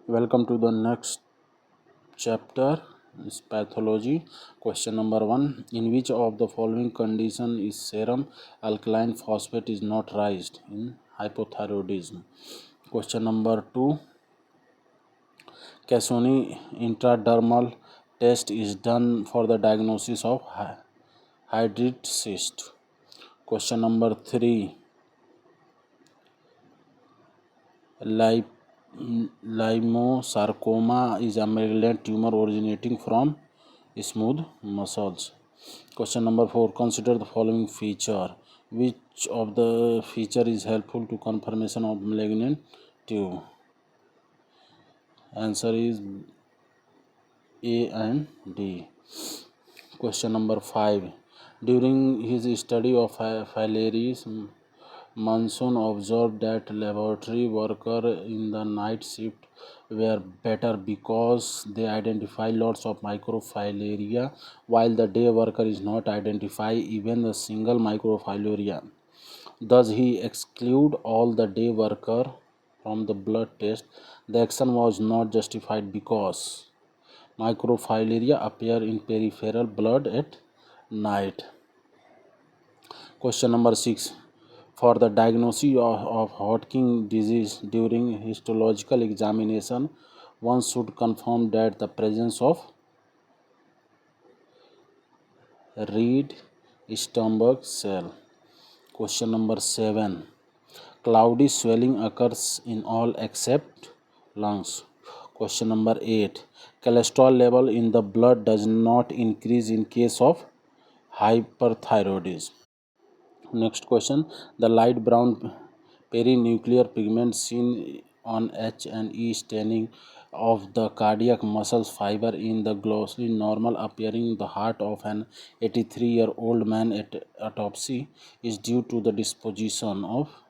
Welcome to the next chapter is pathology. Question number 1. In which of the following condition is serum alkaline phosphate is not raised? In hypothyroidism. Question number 2. Cassoni intradermal test is done for the diagnosis of hydrid cyst. Question number 3. Lymosarcoma is a malignant tumor originating from smooth muscles. Question number 4. Consider the following feature. Which of the feature is helpful to confirmation of malignant tumor? Answer is A and D. Question number 5. During his study of filariasis, Manson observed that laboratory workers in the night shift were better because they identify lots of microfilaria, while the day worker is not identify even a single microfilaria. Thus, he exclude all the day worker from the blood test. The action was not justified because microfilaria appear in peripheral blood at night. Question number 6. For the diagnosis of Hodgkin disease during histological examination, one should confirm that the presence of red stomach cell. Question number 7. Cloudy swelling occurs in all except lungs. Question number 8. Cholesterol level in the blood does not increase in case of hyperthyroidism. Next question. The light brown perinuclear pigment seen on H and E staining of the cardiac muscles fiber in the glossally normal appearing the heart of an 83-year-old man at autopsy is due to the disposition of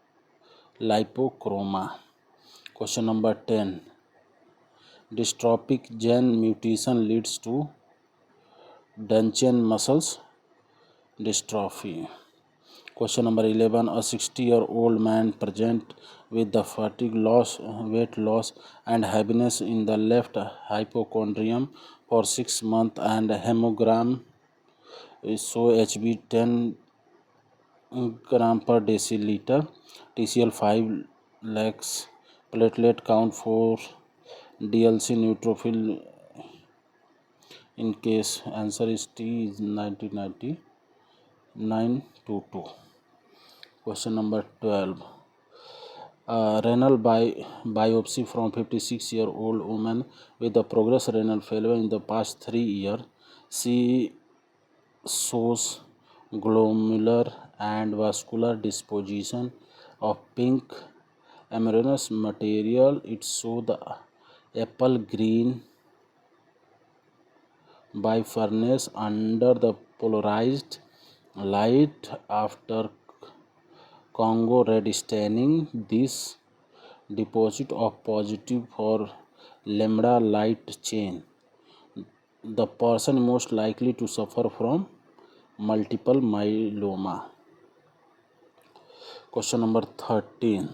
lipochroma. Question number 10. Dystrophic gene mutation leads to Duchenne muscles dystrophy. Question number 11. A 60-year-old man present with the fatigue loss, weight loss and heaviness in the left hypochondrium for 6 months and hemogram show HB 10 gram per deciliter, TCL 5 lakhs, platelet count 4, DLC neutrophil in case. Answer is T is 199922. Question number 12. Renal biopsy from 56-year-old woman with the progress renal failure in the past 3 years. She shows glomerular and vascular disposition of pink amorphous material. It shows the apple green by furnace under the polarized light after Congo red staining. This deposit of positive for lambda light chain. The person most likely to suffer from multiple myeloma. Question number 13.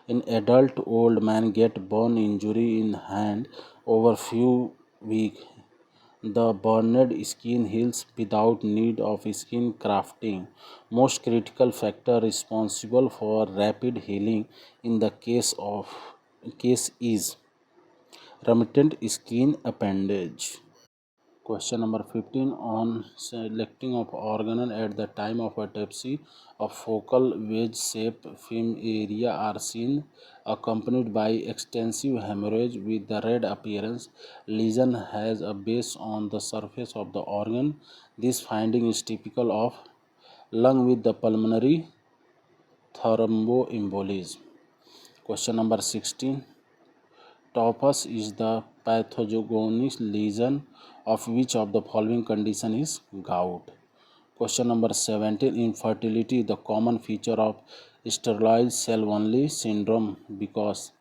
In adult, old man get burn injury in hand over few weeks. The burned skin heals without need of skin grafting. Most critical factor responsible for rapid healing in the case is remittent skin appendage. Question number 15. On selecting of organ at the time of autopsy, a focal wedge-shaped film area are seen accompanied by extensive hemorrhage with the red appearance. Lesion has a base on the surface of the organ. This finding is typical of lung with the pulmonary thromboembolism. Question number 16. Tophus is the pathognomonic lesion of which of the following condition is gout? Question number 17. Infertility, the common feature of sterile cell only syndrome because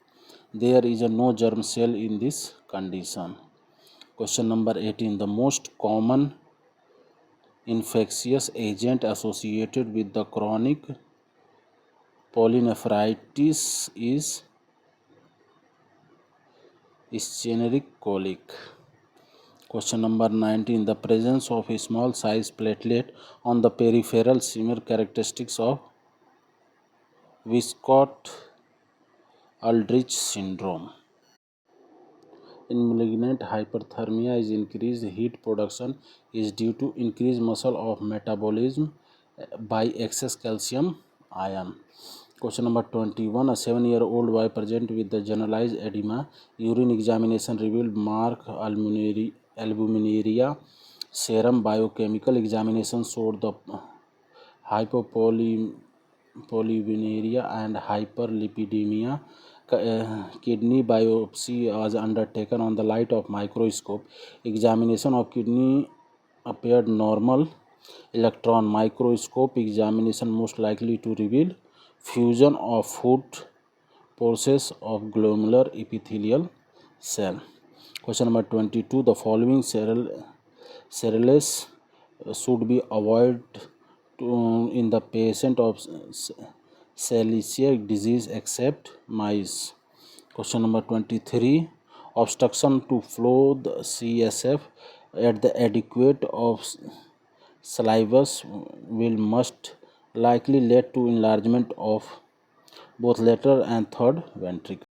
there is no germ cell in this condition. Question number 18. The most common infectious agent associated with the chronic polynephritis is ischemic colic. Question number 19. The presence of a small size platelet on the peripheral similar characteristics of Wiskott-Aldrich syndrome. In malignant hyperthermia is increased heat production is due to increased muscle of metabolism by excess calcium ion. Question number 21. A 7-year-old boy present with the generalized edema. Urine examination revealed mark albuminuria. Serum biochemical examination showed the hypopolyuria and hyperlipidemia. Kidney biopsy was undertaken on the light of microscope. Examination of kidney appeared normal. Electron microscope examination most likely to reveal fusion of foot pores of glomerular epithelial cell. Question number 22. The following cereals should be avoided in the patient of celiac disease except maize. Question number 23. Obstruction to flow the CSF at the adequate of salivus will must likely lead to enlargement of both lateral and third ventricle.